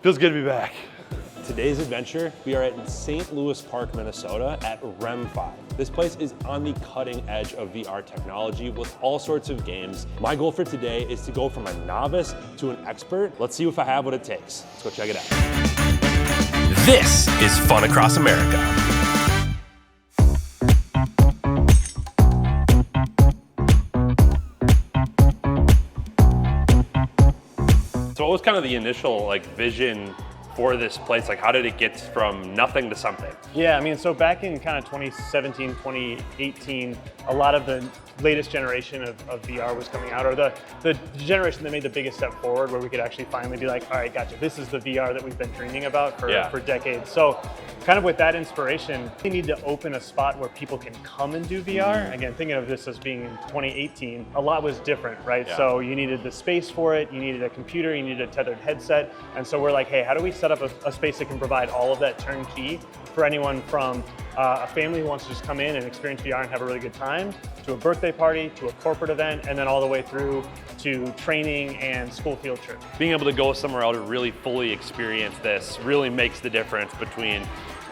Feels good to be back. Today's adventure, we are at St. Louis Park, Minnesota at REM5. This place is on the cutting edge of VR technology with all sorts of games. My goal for today is to go from a novice to an expert. Let's see if I have what it takes. Let's go check it out. This is Fun Across America. So what was kind of the initial vision for this place? Like, how did it get from nothing to something? Yeah, I mean, so back in kind of 2017, 2018, a lot of the latest generation of VR was coming out, or the generation that made the biggest step forward, where we could actually finally be like, all right, gotcha, this is the VR that we've been dreaming about for decades. So kind of with that inspiration, we need to open a spot where people can come and do VR. Again, thinking of this as being in 2018, a lot was different, right? Yeah. So you needed the space for it, you needed a computer, you needed a tethered headset. And so we're like, hey, how do we set up a space that can provide all of that turnkey for anyone from a family who wants to just come in and experience VR and have a really good time, to a birthday party, to a corporate event, and then all the way through to training and school field trip. Being able to go somewhere else to really fully experience this really makes the difference between,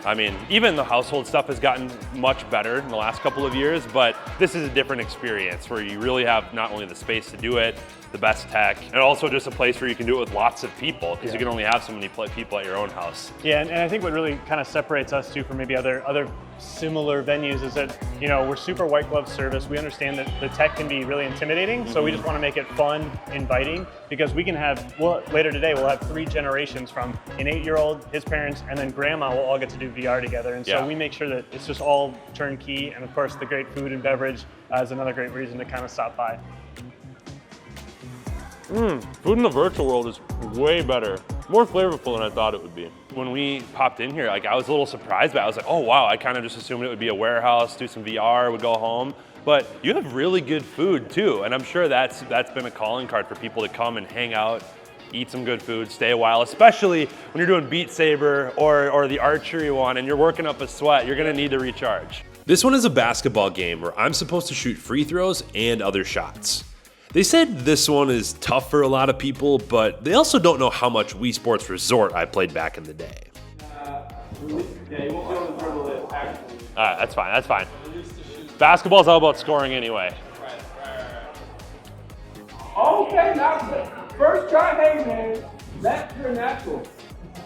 I mean, even the household stuff has gotten much better in the last couple of years, but this is a different experience where you really have not only the space to do it, the best tech, and also just a place where you can do it with lots of people, because you can only have so many people at your own house. Yeah, and I think what really kind of separates us too from maybe other similar venues is that, you know, we're super white glove service. We understand that the tech can be really intimidating, so we just want to make it fun, inviting, because we can have, later today, we'll have 3 generations from an 8-year-old, his parents, and then grandma will all get to do VR together. And so we make sure that it's just all turnkey, and of course the great food and beverage is another great reason to kind of stop by. Food in the virtual world is way better, more flavorful than I thought it would be. When we popped in here, I was a little surprised, but I was like, oh wow, I kind of just assumed it would be a warehouse, do some VR, would go home. But you have really good food too, and I'm sure that's been a calling card for people to come and hang out, eat some good food, stay a while, especially when you're doing Beat Saber or the archery one and you're working up a sweat, you're gonna need to recharge. This one is a basketball game where I'm supposed to shoot free throws and other shots. They said this one is tough for a lot of people, but they also don't know how much Wii Sports Resort I played back in the day. Alright, that's fine. Basketball's all about scoring anyway. Okay, now first try, hey man, that's your natural.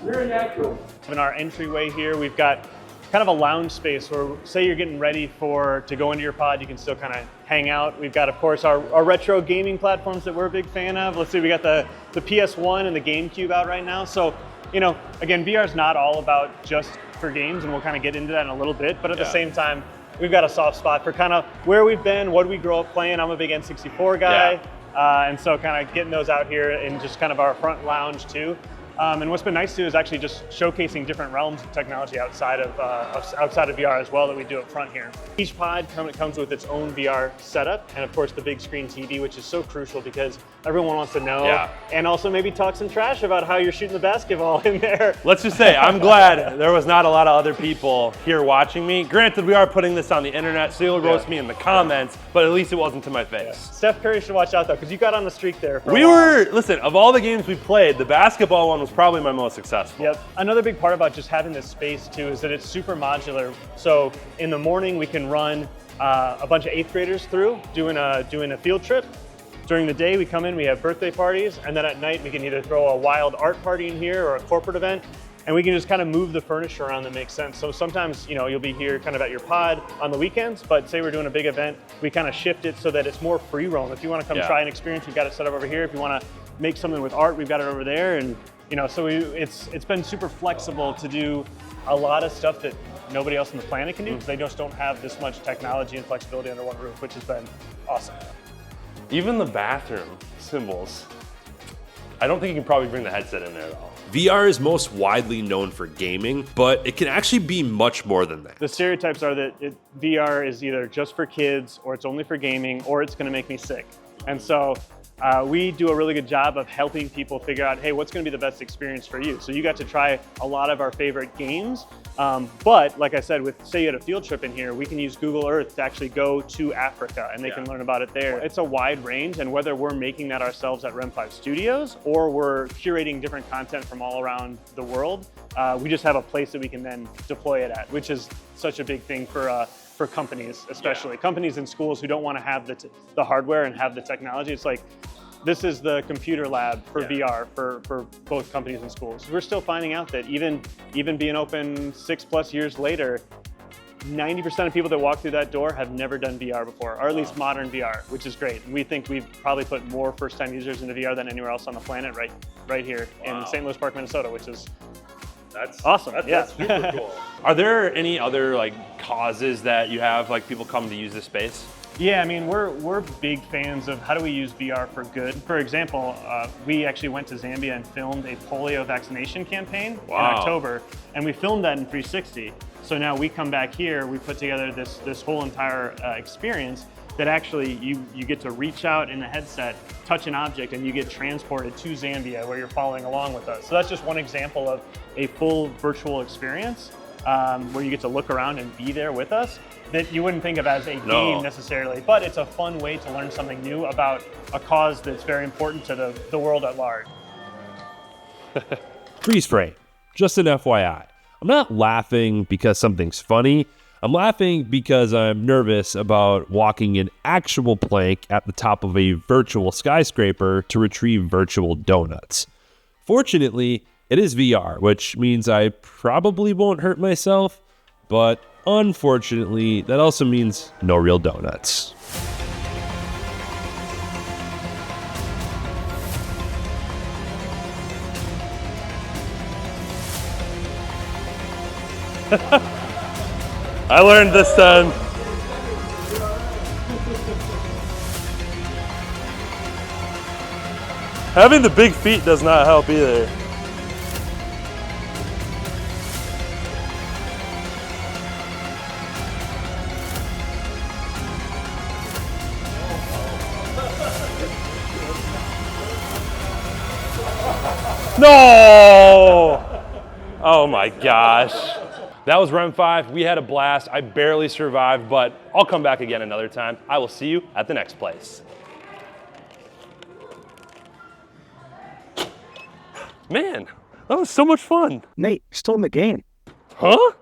You're a natural. In our entryway here, we've got kind of a lounge space where, say you're getting ready to go into your pod, you can still kind of hang out. We've got, of course, our retro gaming platforms that we're a big fan of. Let's see, we got the PS1 and the GameCube out right now. So, you know, again, VR is not all about just for games, and we'll kind of get into that in a little bit, but at the same time, we've got a soft spot for kind of where we've been, what we grow up playing. I'm a big N64 guy, and so kind of getting those out here in just kind of our front lounge too. And what's been nice too is actually just showcasing different realms of technology outside of VR as well that we do up front here. Each pod comes with its own VR setup, and of course the big screen TV, which is so crucial because everyone wants to know, and also maybe talk some trash about how you're shooting the basketball in there. Let's just say, I'm glad there was not a lot of other people here watching me. Granted, we are putting this on the internet, so you'll roast me in the comments, but at least it wasn't to my face. Steph Curry should watch out though, because you got on the streak there for a while. Listen, of all the games we played, the basketball one was probably my most successful. Yep. Another big part about just having this space too is that it's super modular. So in the morning we can run a bunch of 8th graders through doing a field trip. During the day we come in, we have birthday parties, and then at night we can either throw a wild art party in here or a corporate event, and we can just kind of move the furniture around that makes sense. So sometimes, you know, you'll be here kind of at your pod on the weekends, but say we're doing a big event, we kind of shift it so that it's more free roam. If you want to come try an experience, we've got it set up over here. If you want to make something with art, we've got it over there. And you know, so it's been super flexible to do a lot of stuff that nobody else on the planet can do, because they just don't have this much technology and flexibility under one roof, which has been awesome. Even the bathroom symbols, I don't think you can probably bring the headset in there though. VR is most widely known for gaming, but it can actually be much more than that. The stereotypes are that VR is either just for kids, or it's only for gaming, or it's going to make me sick. And so we do a really good job of helping people figure out, hey, what's going to be the best experience for you? So you got to try a lot of our favorite games. But like I said, say you had a field trip in here, we can use Google Earth to actually go to Africa and they can learn about it there. It's a wide range, and whether we're making that ourselves at REM5 Studios or we're curating different content from all around the world, we just have a place that we can then deploy it at, which is such a big thing for companies, especially companies and schools who don't want to have the hardware and have the technology. It's like, this is the computer lab for VR for both companies and schools. We're still finding out that even being open 6+ years later, 90% of people that walk through that door have never done VR before, or at least modern VR, which is great. And we think we've probably put more first-time users into VR than anywhere else on the planet right here in St. Louis Park, Minnesota, which is awesome. That's super cool. Are there any other like causes that you have, like people come to use this space? Yeah, I mean, we're big fans of how do we use VR for good. For example, we actually went to Zambia and filmed a polio vaccination campaign in October, and we filmed that in 360. So now we come back here, we put together this whole entire experience that actually you get to reach out in the headset, touch an object, and you get transported to Zambia where you're following along with us. So that's just one example of a full virtual experience where you get to look around and be there with us that you wouldn't think of as a game necessarily, but it's a fun way to learn something new about a cause that's very important to the world at large. Freeze frame. Just an FYI. I'm not laughing because something's funny. I'm laughing because I'm nervous about walking an actual plank at the top of a virtual skyscraper to retrieve virtual donuts. Fortunately, it is VR, which means I probably won't hurt myself, but unfortunately, that also means no real donuts. I learned this time. Having the big feet does not help either. No! Oh my gosh. That was REM5. We had a blast. I barely survived, but I'll come back again another time. I will see you at the next place. Man, that was so much fun. Nate, you're still in the game. Huh?